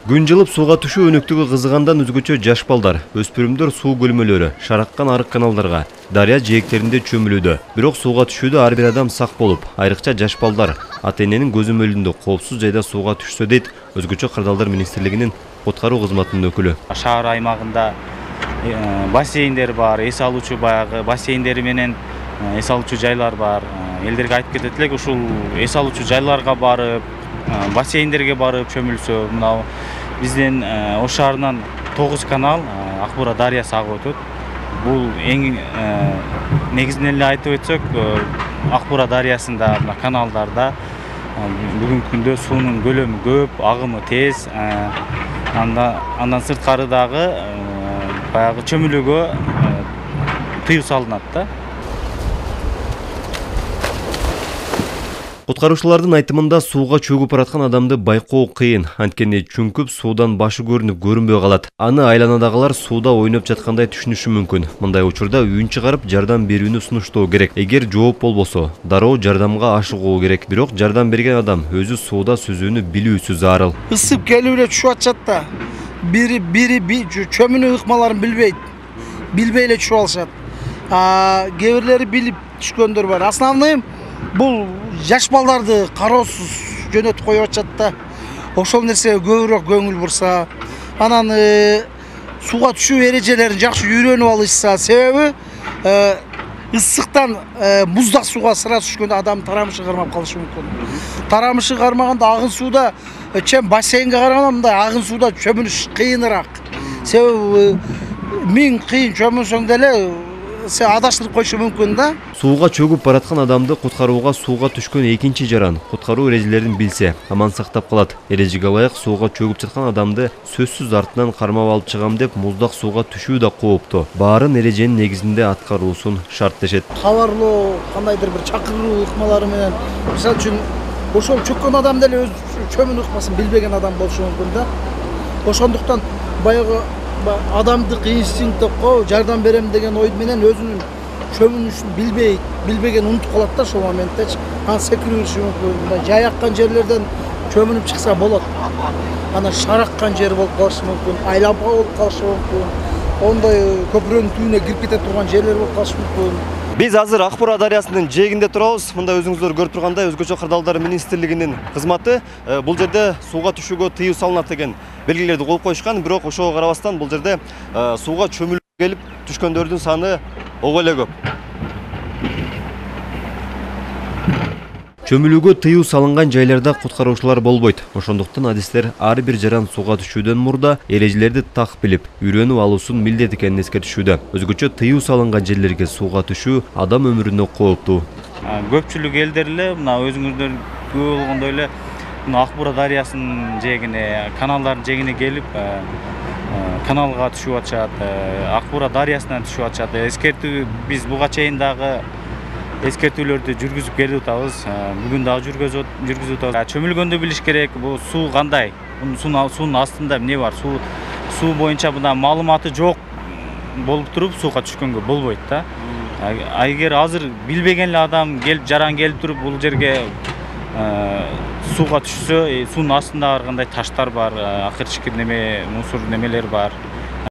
Күн жылып сууга түшүү өнөктүгү кызыгандан өзгөчө жаш балдар, өспүрүмдөр суу көлмөлөрү, шараккан арык каналдарга, дарыя жээктеринде чөмүлүүдө. Бирок сууга түшүүдө ар бир адам сак болуп, айрыкча жаш балдар ата-эненин көзөмөлүндө коопсуз жайда сууга түшсө дейт Өзгөчө кырдаалдар министрлигинин куткаруу кызматынын өкүлү. Шаар аймагында бассейндер бар, эс алуучу баягы бассейндери менен эс алуучу жайлар бар. Элдерге айтып кетет элек, ушул эс алуучу жайларга барып, бассейндерге барып чөмүлсө, мына биздин Ош шаарынан 9 канал Акбура дарыясы агып өтөт. Бул эң негизинен эле айтып өтсөк, Акбура дарыясында мына каналдарда бүгүнкү күндө суунун көлөмү көп, агымы тез. Андан сырткары дагы баягы чөмүлүүгө тыюу салынат да. Куткаруучулардын айтымында сууга чөгүп бараткан адамды байкоо кыйын, анткени чүңкүп суудан башы көрүнүп көрүнбөй калат. Аны айланадагылар сууда ойноп жаткандай түшүнүшү мүмкүн. Мындай учурда үйүн чыгарып жардам берүүнү сунуштоо керек. Эгер жооп болбосо, дароо жардамга ашыгуу керек. Бирок жардам берген адам өзү сууда сүзүүнү билүүсү зарыл. Ысып келип эле түшүп атышат да. Бири чөмүнүн ыкмаларын билбей эле түшүп алышат. Кээ бирлери билип түшкөндөр бар. Основной бул жаш балдарды кароосуз жөнөтүп коюп атышат да. Ошол нерсеге көбүрөөк көңүл бурса, анан сууга түшүү эрежелерин жакшы үйрөнүп алышса, себеби ысыктан муздак сууга сыра түшкөндө адам тарамышы кармап калышы мүмкүн. Тарамышы кармаганда агын сууда чем бассейнге караганда мындай агын сууда чөмүлүш кыйыныраак. Себеби миң кыйын чөмүлсөң деле сен адашырып койушу мүмкүн да. Сууга чөгүп бараткан адамды куткарууга сууга түшкөн экинчи жаран куткаруу эрежелерин билсе, аман сактап калат. Эрежеге ылайык сууга чөгүп жаткан адамды сөзсүз артынан кармап алып чыгам деп муздак сууга түшүү да кооптуу. Баарын эреженин негизинде аткаруусун шарт дешет. Кабарлоо, кандайдыр бир чакыруу ыкмалары менен, мисалы үчүн ошол чөккөн адам деле өз чөмүн ыкмасын билбеген адам болушу мүмкүн да. Ошондуктан баягы адамдык инстинктко жардам берем деген ой менен өзүнүн чөмүнүшүн билбеген унутуп калат да ошол моментте. Анан секирип жүрүшү мүмкүн. Жай аккан жерлерден чөмүнүп чыкса болот. Анан шараккан жер болуп калышы мүмкүн, айланпа болуп калышы мүмкүн. Ондай көпүрөнүн түбүнө кирип кете турган жерлер болуп калышы мүмкүн. Биз азыр Акбура дарыясынын жээгинде турабыз. Мында өзүңүздөр көрүп тургандай Өзгөчө кырдаалдар министрлигинин кызматы бул жерде сууга түшүүгө тыюу салынат деген белгилерди коюп коюшкан. Бирок ошого карабастан бул жерде сууга чөмүлүп келип түшкөндөрдүн саны ого эле көп. Чөмүлүүгө тыюу салынган жайларда куткаруучулар болбойт. Ошондуктан адистер ар бир жаран сууга түшүүдөн мурда эрежелерди так билип, үйрөнүп алуусун милдет экенин эскертишүүдө. Өзгөчө тыюу салынган жерлерге сууга түшүү адам өмүрүнө кооптуу. Көпчүлүк элдер эле мына өзүңүздөр күбө болгондой эле мына Акбура дарыясынын жээгине, каналдардын жээгине келип, каналга түшүп атышат, Акбура дарыясынан түшүп атышат. Эскертүү биз буга чейин дагы эскертүүлөрдү жүргүзүп келип атабыз. Бүгүн дагы жүргүзүп атабыз. Чөмүлгөндө билиш керек, бул суу кандай, суунун астында эмне бар, суу боюнча мына маалыматы жок болуп туруп сууга түшкөнгө болбойт да. Эгер азыр билбеген эле адам жаран келип туруп бул жерге сууга түшсө, суунун астында ар кандай таштар бар, акырчыкы мусор немелер бар.